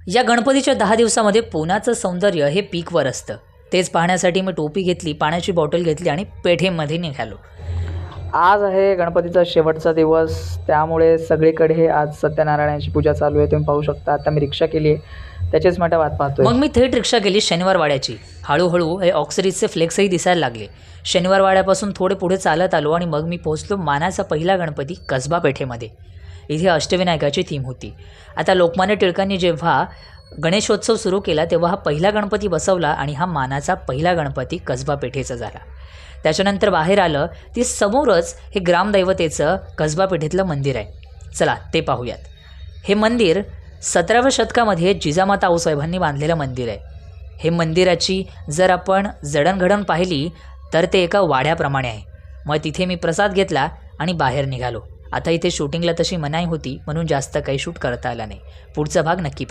या गणपतीच्या 10 दिवसामध्ये पुण्याचं सौंदर्य हे पीकवर असतं. तेच पाहण्यासाठी मी टोपी घेतली, पाण्याची बॉटल घेतली आणि पेठेमध्ये निघालो. आज आहे गणपतीचा शेवटचा दिवस, त्यामुळे सगळीकडे आज सत्यनारायणाची पूजा चालू आहे. तुम्ही पाहू शकता. आता मी रिक्षा केली आहे, त्याचीच मी वाट पाहतोय. मग मी थेट रिक्षा केली शनिवार वाड्याची. हळूहळू हे ऑक्सिरीजचे फ्लेक्सही दिसायला लागले. शनिवार वाड्यापासून थोडे पुढे चालत आलो आणि मग मी पोहोचलो मानाचा पहिला गणपती कसबा पेठेमध्ये. इथे अष्टविनायकाची थीम होती. आता लोकमान्य टिळकांनी जेव्हा गणेशोत्सव सुरू केला तेव्हा हा पहिला गणपती बसवला आणि हा मानाचा पहिला गणपती कसबा पेठेचा झाला. त्याच्यानंतर बाहेर आलं ती समोरच हे ग्रामदैवतेचं कसबा पेठेतलं मंदिर आहे. चला ते पाहूयात. हे मंदिर 17व्या शतकामध्ये जिजामाता आऊसाहेबांनी बांधलेलं मंदिर आहे. हे मंदिराची जर आपण जडणघडण पाहिली तर ते एका वाड्याप्रमाणे आहे. मग तिथे मी प्रसाद घेतला आणि बाहेर निघालो. आता इथे शूटिंगला तशी मनाई होती म्हणून जास्त काही शूट करता आला नाही. पुढचा भाग नक्की